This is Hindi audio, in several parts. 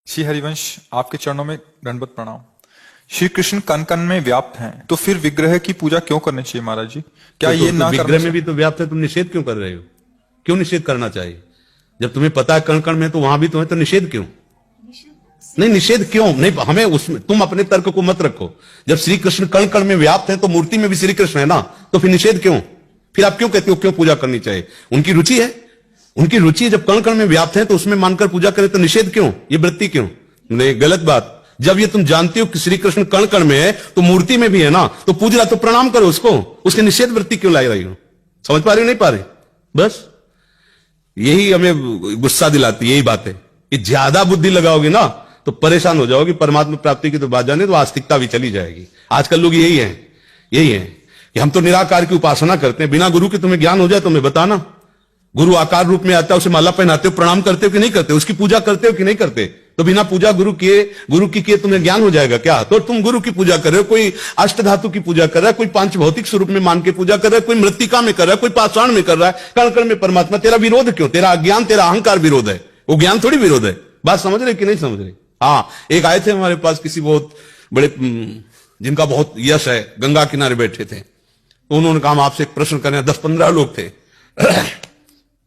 श्री हरिवंश, आपके चरणों में दंडवत प्रणाम। श्री कृष्ण कण कण में व्याप्त हैं, तो फिर विग्रह की पूजा क्यों करनी चाहिए महाराज जी? क्या ये ना विग्रह में भी तो व्याप्त है, तुम निषेध क्यों कर रहे हो? क्यों निषेध करना चाहिए? जब तुम्हें पता है कण कण में तो वहां भी तुम्हें, तो निषेध क्यों? नहीं, निषेध क्यों नहीं? हमें उसमें तुम अपने तर्क को मत रखो। जब श्री कृष्ण कण कण में व्याप्त है तो मूर्ति में भी श्री कृष्ण है ना, तो फिर निषेध क्यों? फिर आप क्यों कहते हो क्यों पूजा करनी चाहिए? उनकी रुचि है, उनकी रुचि जब कण कण में व्याप्त है तो उसमें मानकर पूजा करें, तो निषेध क्यों? ये वृत्ति क्यों? नहीं, गलत बात। जब ये तुम जानते हो कि श्री कृष्ण कण कण में है तो मूर्ति में भी है ना, तो पूज रहा तो प्रणाम करो उसको। उसके निषेध वृत्ति क्यों लाई रही हो? समझ पा रहे हो नहीं पा रहे? बस यही हमें गुस्सा दिलाती, यही बात है कि ज्यादा बुद्धि लगाओगे ना तो परेशान हो जाओगे। परमात्मा प्राप्ति की तो बात जाने तो आस्तिकता भी चली जाएगी। आजकल लोग यही है कि हम तो निराकार की उपासना करते हैं। बिना गुरु के तुम्हें ज्ञान हो जाए तो हमें बताना। गुरु आकार रूप में आता है, उसे माला पहनाते हो, प्रणाम करते हो कि नहीं करते? उसकी पूजा करते हो कि नहीं करते? तो बिना पूजा गुरु की किए तुम्हें ज्ञान हो जाएगा क्या? तो तुम गुरु की पूजा कर रहे हो, कोई अष्ट धातु की पूजा कर रहा है, कोई पांच भौतिक स्वरूप में मान के पूजा कर रहा है, कोई मृत्तिका में कर रहा है, कोई पाषाण में कर रहा है, कण कण में परमात्मा। तेरा विरोध क्यों? तेरा अज्ञान, तेरा अहंकार विरोध है, वो ज्ञान थोड़ी विरोध है। बात समझ रहे कि नहीं समझ रहे? हाँ, एक आए थे हमारे पास किसी बहुत बड़े, जिनका बहुत यश है, गंगा किनारे बैठे थे। तो उन्होंने कहा हम आपसे एक प्रश्न करें। 10-15 लोग थे।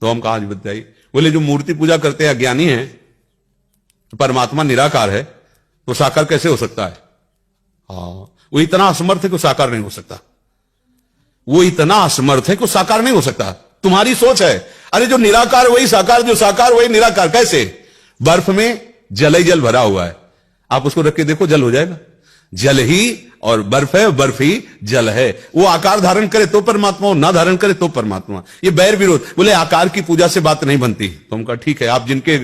तो हम कहा बताइए। बोले जो मूर्ति पूजा करते हैं अज्ञानी है, तो परमात्मा निराकार है, तो साकार कैसे हो सकता है? हाँ, वो इतना असमर्थ है कि साकार नहीं हो सकता। वो इतना असमर्थ है कि साकार नहीं हो सकता। तुम्हारी सोच है। अरे जो निराकार वही साकार, जो साकार वही निराकार। कैसे? बर्फ में जल ही जल भरा हुआ है, आप उसको रख के देखो, जल हो जाएगा। जल ही और बर्फ है, बर्फ ही जल है। वो आकार धारण करे तो परमात्मा, और ना धारण करे तो परमात्मा। ये बैर विरोध। बोले आकार की पूजा से बात नहीं बनती। तो हम कहा ठीक है, आप जिनके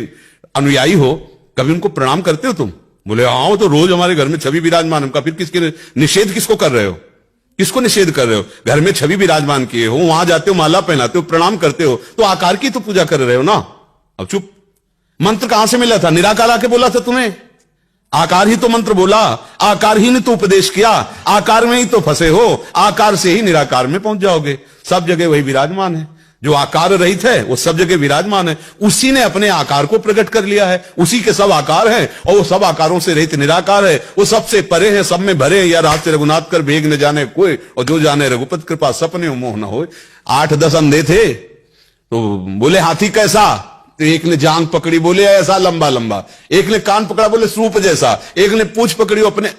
अनुयायी हो कभी उनको प्रणाम करते हो तुम? बोले हाँ, वो तो रोज हमारे घर में छवि विराजमान। हम कहा फिर किसके निषेध किसको कर रहे हो? किसको निषेध कर रहे हो? घर में छवि विराजमान किए हो, वहां जाते हो, माला पहनाते हो, प्रणाम करते हो, तो आकार की तो पूजा कर रहे हो ना। अब चुप। मंत्र कहां से मिला था? निराकार आके बोला था तुम्हें। आकार ही तो मंत्र बोला, आकार ही ने तो उपदेश किया, आकार में ही तो फंसे हो। आकार से ही निराकार में पहुंच जाओगे। सब जगह वही विराजमान है। जो आकार रहित है वो सब जगह विराजमान है। उसी ने अपने आकार को प्रकट कर लिया है। उसी के सब आकार हैं, और वो सब आकारों से रहित निराकार है। वो सबसे परे है, सब में भरे। या रात से रघुनाथ कर भेग न जाने कोई, और जो जाने रघुपति कृपा सपने मोह न हो। 8-10 अंधे थे, तो बोले हाथी कैसा? तो एक ने जांग पकड़ी, बोले ऐसा लंबा लंबा। एक ने कान पकड़ा, बोले सूप जैसा। एक ने पूंछ पकड़ी अपने।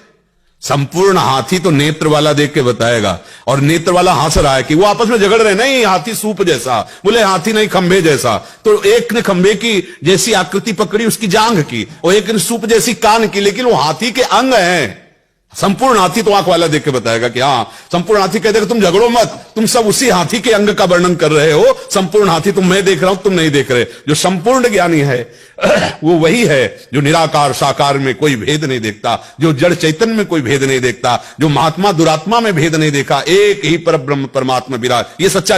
संपूर्ण हाथी तो नेत्र वाला देख के बताएगा, और नेत्र वाला हंस रहा है कि वो आपस में झगड़ रहे। नहीं, हाथी सूप जैसा। बोले हाथी नहीं, खंभे जैसा। तो एक ने खंभे की जैसी आकृति पकड़ी, उसकी जांग की, और एक ने सूप जैसी कान की, लेकिन वो हाथी के अंग हैं। संपूर्ण हाथी तो आंख वाला देख के बताएगा कि हाँ, संपूर्ण हाथी कहते तुम झगड़ो मत, तुम सब उसी हाथी के अंग का वर्णन कर रहे हो। संपूर्ण हाथी तुम, मैं देख रहा हूं, तुम नहीं देख रहे। जो संपूर्ण ज्ञानी है वो वही है जो निराकार साकार में कोई भेद नहीं देखता, जो जड़ चैतन्य में कोई भेद नहीं देखता, जो महात्मा दुरात्मा में भेद नहीं देखा। एक ही परब्रह्म परमात्मा विराज। ये सच्चा